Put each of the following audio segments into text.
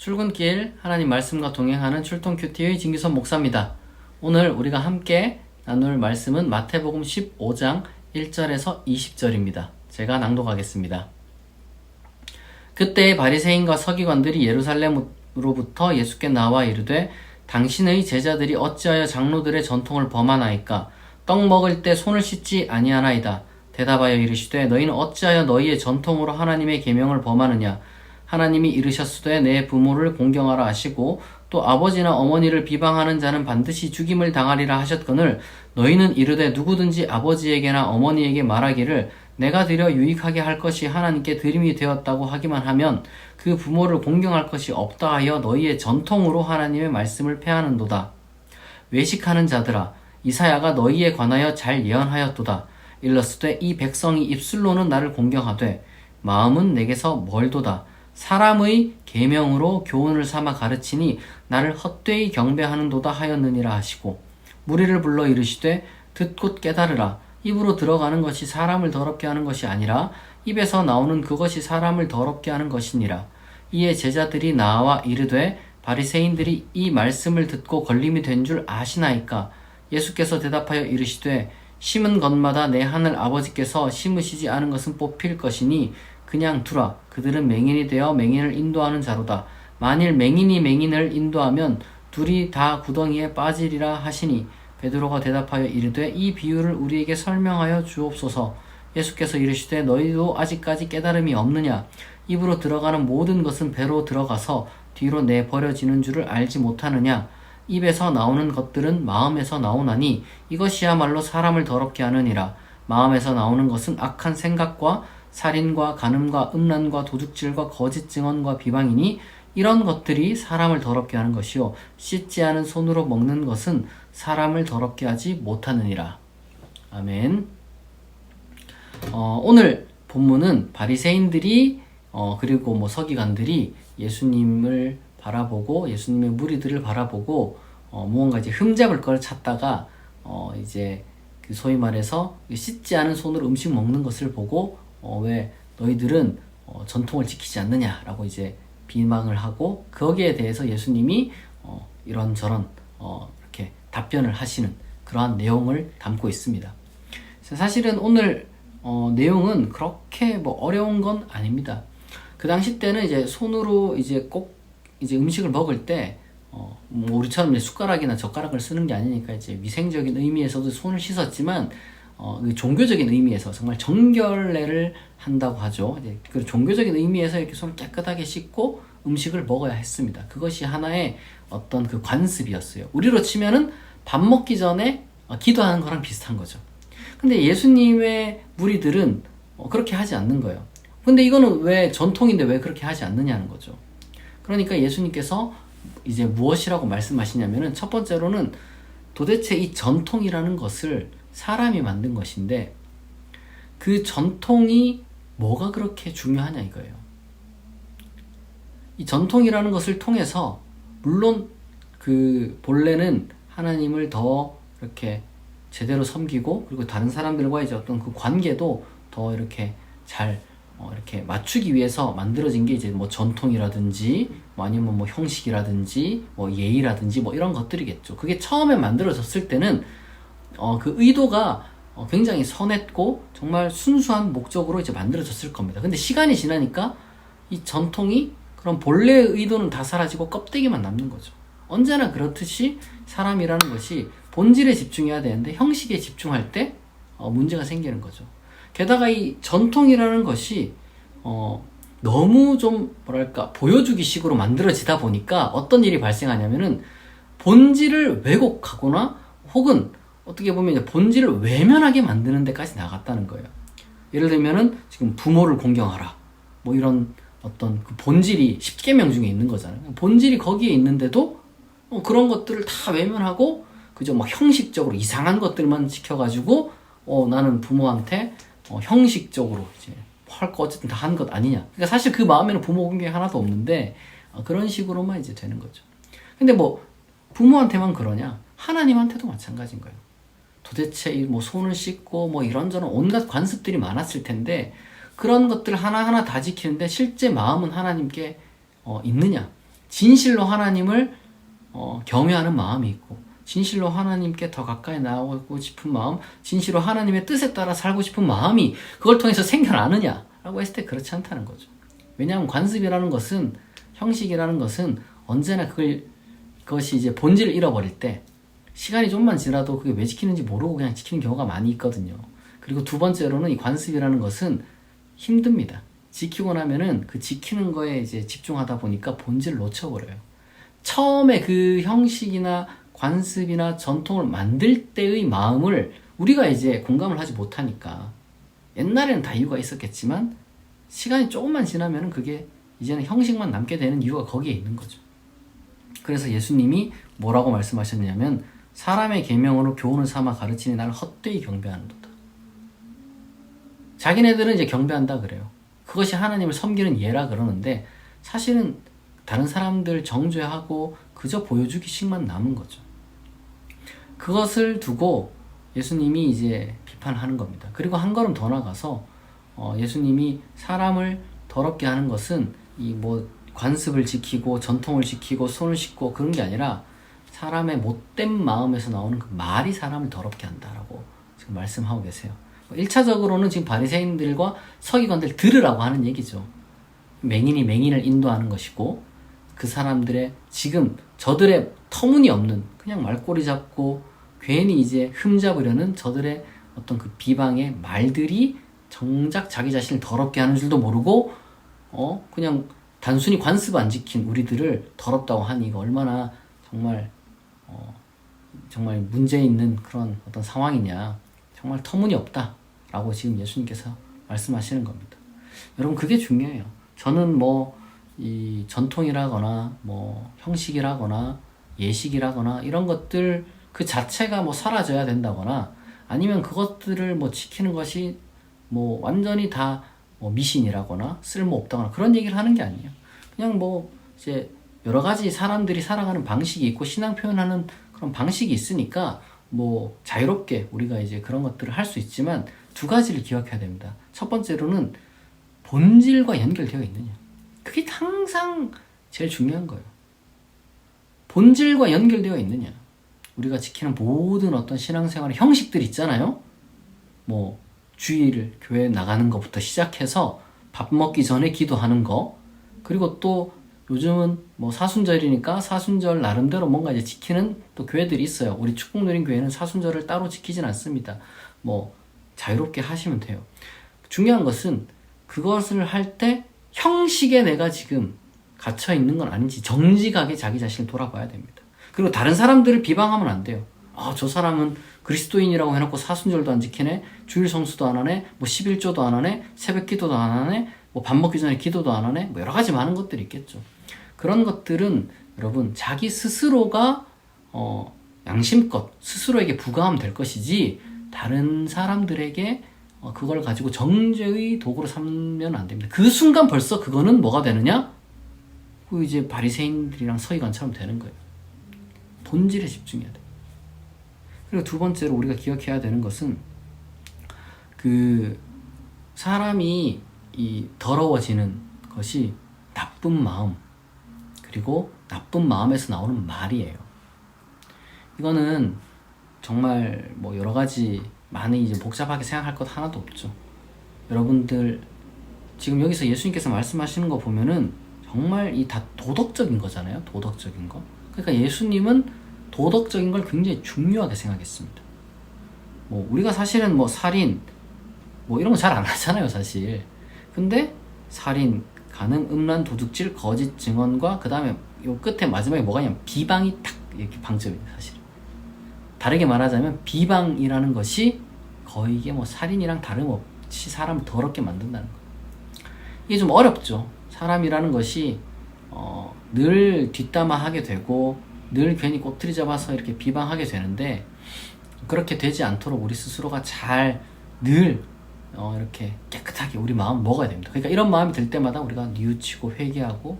출근길 하나님 말씀과 동행하는 출동 큐티의 진기선 목사입니다. 오늘 우리가 함께 나눌 말씀은 마태복음 15장 1절에서 20절입니다. 제가 낭독하겠습니다. 그때 바리새인과 서기관들이 예루살렘으로부터 예수께 나와 이르되 당신의 제자들이 어찌하여 장로들의 전통을 범하나이까? 떡 먹을 때 손을 씻지 아니하나이다. 대답하여 이르시되 너희는 어찌하여 너희의 전통으로 하나님의 계명을 범하느냐? 하나님이 이르셨으되 내 부모를 공경하라 하시고 또 아버지나 어머니를 비방하는 자는 반드시 죽임을 당하리라 하셨거늘 너희는 이르되 누구든지 아버지에게나 어머니에게 말하기를 내가 드려 유익하게 할 것이 하나님께 드림이 되었다고 하기만 하면 그 부모를 공경할 것이 없다 하여 너희의 전통으로 하나님의 말씀을 폐하는도다. 외식하는 자들아, 이사야가 너희에 관하여 잘 예언하였도다. 일렀으되 이 백성이 입술로는 나를 공경하되 마음은 내게서 멀도다. 사람의 계명으로 교훈을 삼아 가르치니 나를 헛되이 경배하는도다 하였느니라 하시고 무리를 불러 이르시되 듣고 깨달으라. 입으로 들어가는 것이 사람을 더럽게 하는 것이 아니라 입에서 나오는 그것이 사람을 더럽게 하는 것이니라. 이에 제자들이 나와 이르되 바리새인들이 이 말씀을 듣고 걸림이 된 줄 아시나이까? 예수께서 대답하여 이르시되 심은 것마다 내 하늘 아버지께서 심으시지 않은 것은 뽑힐 것이니 그냥 두라. 그들은 맹인이 되어 맹인을 인도하는 자로다. 만일 맹인이 맹인을 인도하면 둘이 다 구덩이에 빠지리라 하시니 베드로가 대답하여 이르되 이 비유를 우리에게 설명하여 주옵소서. 예수께서 이르시되 너희도 아직까지 깨달음이 없느냐? 입으로 들어가는 모든 것은 배로 들어가서 뒤로 내버려지는 줄을 알지 못하느냐? 입에서 나오는 것들은 마음에서 나오나니 이것이야말로 사람을 더럽게 하느니라. 마음에서 나오는 것은 악한 생각과 살인과 간음과 음란과 도둑질과 거짓 증언과 비방이니 이런 것들이 사람을 더럽게 하는 것이요 씻지 않은 손으로 먹는 것은 사람을 더럽게 하지 못하느니라. 아멘. 오늘 본문은 바리새인들이 그리고 서기관들이 예수님을 바라보고 예수님의 무리들을 바라보고 무언가 이제 흠잡을 걸 찾다가 이제 그 소위 말해서 씻지 않은 손으로 음식 먹는 것을 보고 왜 너희들은 전통을 지키지 않느냐라고 이제 비방을 하고 거기에 대해서 예수님이 이런저런 이렇게 답변을 하시는 그러한 내용을 담고 있습니다. 사실은 오늘 내용은 그렇게 어려운 건 아닙니다. 그 당시 때는 이제 손으로 이제 꼭 이제 음식을 먹을 때 우리처럼 이제 숟가락이나 젓가락을 쓰는 게 아니니까 이제 위생적인 의미에서도 손을 씻었지만 종교적인 의미에서 정말 정결례를 한다고 하죠. 그 종교적인 의미에서 이렇게 손을 깨끗하게 씻고 음식을 먹어야 했습니다. 그것이 하나의 어떤 그 관습이었어요. 우리로 치면은 밥 먹기 전에 기도하는 거랑 비슷한 거죠. 근데 예수님의 무리들은 그렇게 하지 않는 거예요. 근데 이거는 왜 전통인데 왜 그렇게 하지 않느냐는 거죠. 그러니까 예수님께서 이제 무엇이라고 말씀하시냐면은 첫 번째로는 도대체 이 전통이라는 것을 사람이 만든 것인데 그 전통이 뭐가 그렇게 중요하냐 이거예요. 이 전통이라는 것을 통해서 물론 그 본래는 하나님을 더 이렇게 제대로 섬기고 그리고 다른 사람들과의 어떤 그 관계도 더 이렇게 잘 이렇게 맞추기 위해서 만들어진 게 이제 전통이라든지 아니면 형식이라든지 예의라든지 이런 것들이겠죠. 그게 처음에 만들어졌을 때는 그 의도가 굉장히 선했고 정말 순수한 목적으로 이제 만들어졌을 겁니다. 근데 시간이 지나니까 이 전통이 그런 본래의 의도는 다 사라지고 껍데기만 남는 거죠. 언제나 그렇듯이 사람이라는 것이 본질에 집중해야 되는데 형식에 집중할 때 문제가 생기는 거죠. 게다가 이 전통이라는 것이 너무 좀 보여주기 식으로 만들어지다 보니까 어떤 일이 발생하냐면은 본질을 왜곡하거나 혹은 어떻게 보면 본질을 외면하게 만드는 데까지 나갔다는 거예요. 예를 들면은 지금 부모를 공경하라. 이런 어떤 그 본질이 10계명 중에 있는 거잖아요. 본질이 거기에 있는데도 그런 것들을 다 외면하고 그저 형식적으로 이상한 것들만 지켜가지고 나는 부모한테 형식적으로 이제 할 거 어쨌든 다 한 것 아니냐. 그러니까 사실 그 마음에는 부모 공경이 하나도 없는데 그런 식으로만 이제 되는 거죠. 근데 부모한테만 그러냐? 하나님한테도 마찬가지인 거예요. 도대체 손을 씻고 이런저런 온갖 관습들이 많았을 텐데 그런 것들 하나하나 다 지키는데 실제 마음은 하나님께 있느냐? 진실로 하나님을 경외하는 마음이 있고, 진실로 하나님께 더 가까이 나오고 싶은 마음, 진실로 하나님의 뜻에 따라 살고 싶은 마음이 그걸 통해서 생겨나느냐라고 했을 때 그렇지 않다는 거죠. 왜냐하면 관습이라는 것은, 형식이라는 것은 언제나 그것이 이제 본질을 잃어버릴 때 시간이 좀만 지나도 그게 왜 지키는지 모르고 그냥 지키는 경우가 많이 있거든요. 그리고 두 번째로는 이 관습이라는 것은 힘듭니다. 지키고 나면은 그 지키는 거에 이제 집중하다 보니까 본질을 놓쳐버려요. 처음에 그 형식이나 관습이나 전통을 만들 때의 마음을 우리가 이제 공감을 하지 못하니까, 옛날에는 다 이유가 있었겠지만 시간이 조금만 지나면은 그게 이제는 형식만 남게 되는 이유가 거기에 있는 거죠. 그래서 예수님이 뭐라고 말씀하셨냐면, 사람의 계명으로 교훈을 삼아 가르치니 나를 헛되이 경배하는도다. 자기네들은 이제 경배한다 그래요. 그것이 하나님을 섬기는 예라 그러는데, 사실은 다른 사람들 정죄하고 그저 보여주기식만 남은 거죠. 그것을 두고 예수님이 이제 비판하는 겁니다. 그리고 한 걸음 더 나가서 예수님이 사람을 더럽게 하는 것은 이 뭐 관습을 지키고 전통을 지키고 손을 씻고 그런 게 아니라 사람의 못된 마음에서 나오는 그 말이 사람을 더럽게 한다라고 지금 말씀하고 계세요. 1차적으로는 지금 바리새인들과 서기관들 들으라고 하는 얘기죠. 맹인이 맹인을 인도하는 것이고, 그 사람들의 지금 저들의 터무니없는 그냥 말꼬리 잡고 괜히 이제 흠잡으려는 저들의 어떤 그 비방의 말들이 정작 자기 자신을 더럽게 하는 줄도 모르고 그냥 단순히 관습 안 지킨 우리들을 더럽다고 하니 이거 얼마나 정말 문제 있는 그런 어떤 상황이냐, 정말 터무니없다 라고 지금 예수님께서 말씀하시는 겁니다. 여러분, 그게 중요해요. 저는 이 전통이라거나 형식이라거나 예식이라거나 이런 것들 그 자체가 사라져야 된다거나, 아니면 그것들을 지키는 것이 완전히 다 미신이라거나 쓸모없다거나 그런 얘기를 하는 게 아니에요. 그냥 이제 여러 가지 사람들이 살아가는 방식이 있고 신앙 표현하는 그런 방식이 있으니까 자유롭게 우리가 이제 그런 것들을 할 수 있지만, 두 가지를 기억해야 됩니다. 첫 번째로는 본질과 연결되어 있느냐. 그게 항상 제일 중요한 거예요. 본질과 연결되어 있느냐. 우리가 지키는 모든 어떤 신앙생활의 형식들 있잖아요. 주일 교회 나가는 것부터 시작해서 밥 먹기 전에 기도하는 거, 그리고 또 요즘은 사순절이니까 사순절 나름대로 뭔가 이제 지키는 또 교회들이 있어요. 우리 축복누린교회는 사순절을 따로 지키진 않습니다. 자유롭게 하시면 돼요. 중요한 것은 그것을 할 때 형식에 내가 지금 갇혀 있는 건 아닌지 정직하게 자기 자신을 돌아봐야 됩니다. 그리고 다른 사람들을 비방하면 안 돼요. 저 사람은 그리스도인이라고 해놓고 사순절도 안 지키네, 주일 성수도 안 하네, 11조도 안 하네, 새벽 기도도 안 하네, 밥 먹기 전에 기도도 안 하네, 여러 가지 많은 것들이 있겠죠. 그런 것들은 여러분 자기 스스로가 양심껏 스스로에게 부과하면 될 것이지, 다른 사람들에게 그걸 가지고 정죄의 도구로 삼으면 안 됩니다. 그 순간 벌써 그거는 뭐가 되느냐? 이제 바리새인들이랑 서기관처럼 되는 거예요. 본질에 집중해야 돼. 그리고 두 번째로 우리가 기억해야 되는 것은, 그 사람이 이 더러워지는 것이 나쁜 마음, 그리고 나쁜 마음에서 나오는 말이에요. 이거는 정말 여러 가지 많이 이제 복잡하게 생각할 것 하나도 없죠. 여러분들 지금 여기서 예수님께서 말씀하시는 거 보면은 정말 이 다 도덕적인 거잖아요. 도덕적인 거. 그러니까 예수님은 도덕적인 걸 굉장히 중요하게 생각했습니다. 우리가 사실은 살인 이런 거 잘 안 하잖아요, 사실. 근데 살인, 간음, 음란, 도둑질, 거짓 증언과 그 다음에 요 끝에 마지막에 뭐가 있냐면 비방이 딱 이렇게 방점입니다, 사실. 다르게 말하자면 비방이라는 것이 거의 이게 살인이랑 다름없이 사람을 더럽게 만든다는 거예요. 이게 좀 어렵죠. 사람이라는 것이 늘 뒷담화하게 되고 늘 괜히 꼬투리 잡아서 이렇게 비방하게 되는데, 그렇게 되지 않도록 우리 스스로가 잘 늘 이렇게 깨끗하게 우리 마음 먹어야 됩니다. 그러니까 이런 마음이 들 때마다 우리가 뉘우치고 회개하고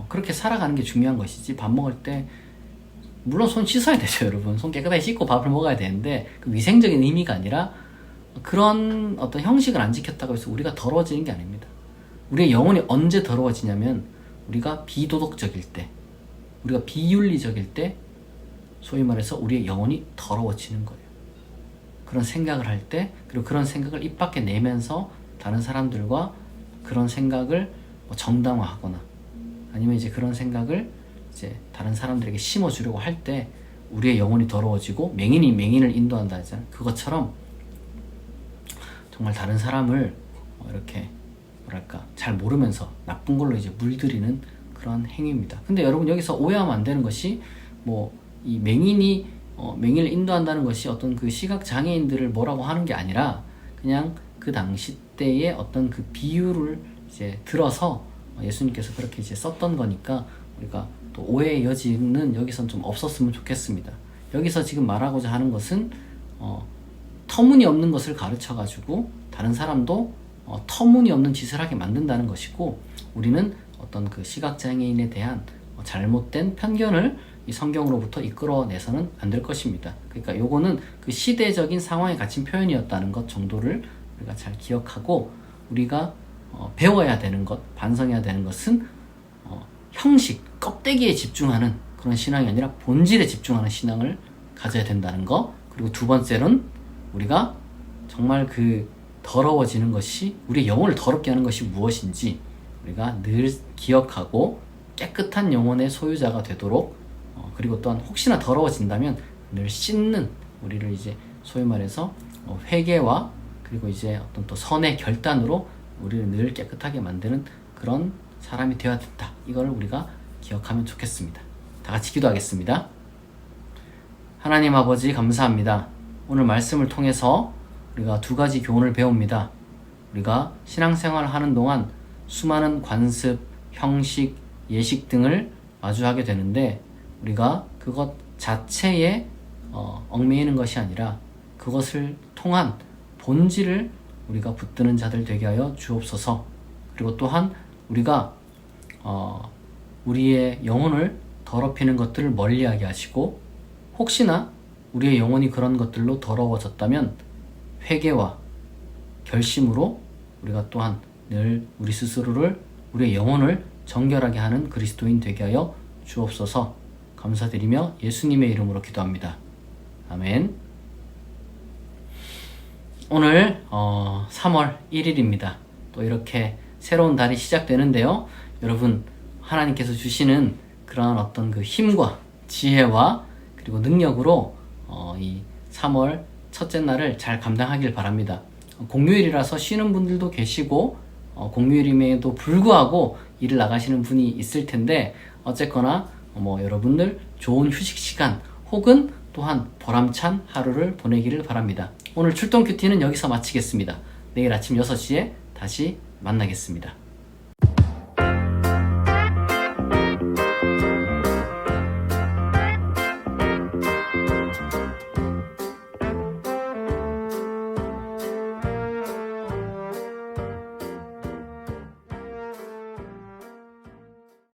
그렇게 살아가는 게 중요한 것이지, 밥 먹을 때 물론 손 씻어야 되죠, 여러분. 손 깨끗하게 씻고 밥을 먹어야 되는데, 그 위생적인 의미가 아니라 그런 어떤 형식을 안 지켰다고 해서 우리가 더러워지는 게 아닙니다. 우리의 영혼이 언제 더러워지냐면 우리가 비도덕적일 때, 우리가 비윤리적일 때 소위 말해서 우리의 영혼이 더러워지는 거예요. 그런 생각을 할 때, 그리고 그런 생각을 입 밖에 내면서 다른 사람들과 그런 생각을 정당화하거나 아니면 이제 그런 생각을 이제 다른 사람들에게 심어주려고 할 때 우리의 영혼이 더러워지고 맹인이 맹인을 인도한다 하잖아요. 그것처럼 정말 다른 사람을 이렇게 뭐랄까 잘 모르면서 나쁜 걸로 이제 물들이는 그런 행위입니다. 근데 여러분 여기서 오해하면 안 되는 것이 뭐 이 맹인이 맹인을 인도한다는 것이 어떤 그 시각 장애인들을 뭐라고 하는 게 아니라 그냥 그 당시 때의 어떤 그 비유를 이제 들어서 예수님께서 그렇게 이제 썼던 거니까 우리가 또 오해의 여지는 여기선 좀 없었으면 좋겠습니다. 여기서 지금 말하고자 하는 것은 터무니없는 것을 가르쳐 가지고 다른 사람도 터무니없는 짓을 하게 만든다는 것이고, 우리는 어떤 그 시각장애인에 대한 잘못된 편견을 이 성경으로부터 이끌어내서는 안 될 것입니다. 그러니까 요거는 그 시대적인 상황에 갇힌 표현이었다는 것 정도를 우리가 잘 기억하고, 우리가 배워야 되는 것, 반성해야 되는 것은 형식, 껍데기에 집중하는 그런 신앙이 아니라 본질에 집중하는 신앙을 가져야 된다는 거. 그리고 두 번째로는 우리가 정말 그 더러워지는 것이, 우리의 영혼을 더럽게 하는 것이 무엇인지 우리가 늘 기억하고 깨끗한 영혼의 소유자가 되도록, 그리고 또한 혹시나 더러워진다면 늘 씻는, 우리를 이제 소위 말해서 회개와 그리고 이제 어떤 또 선의 결단으로 우리를 늘 깨끗하게 만드는 그런 사람이 되어야 된다. 이걸 우리가 기억하면 좋겠습니다. 다 같이 기도하겠습니다. 하나님 아버지 감사합니다. 오늘 말씀을 통해서 우리가 두 가지 교훈을 배웁니다. 우리가 신앙생활을 하는 동안 수많은 관습, 형식, 예식 등을 마주하게 되는데 우리가 그것 자체에 얽매이는 것이 아니라 그것을 통한 본질을 우리가 붙드는 자들 되게 하여 주옵소서. 그리고 또한 우리가 우리의 영혼을 더럽히는 것들을 멀리하게 하시고, 혹시나 우리의 영혼이 그런 것들로 더러워졌다면 회개와 결심으로 우리가 또한 늘 우리 스스로를, 우리의 영혼을 정결하게 하는 그리스도인 되게 하여 주옵소서. 감사드리며 예수님의 이름으로 기도합니다. 아멘. 오늘 3월 1일입니다. 또 이렇게 새로운 달이 시작되는데요. 여러분, 하나님께서 주시는 그런 어떤 그 힘과 지혜와 그리고 능력으로 이 3월 첫째 날을 잘 감당하길 바랍니다. 공휴일이라서 쉬는 분들도 계시고 공휴일임에도 불구하고 일을 나가시는 분이 있을 텐데, 어쨌거나 여러분들 좋은 휴식 시간 혹은 또한 보람찬 하루를 보내기를 바랍니다. 오늘 출동 큐티는 여기서 마치겠습니다. 내일 아침 6시에 다시 만나겠습니다.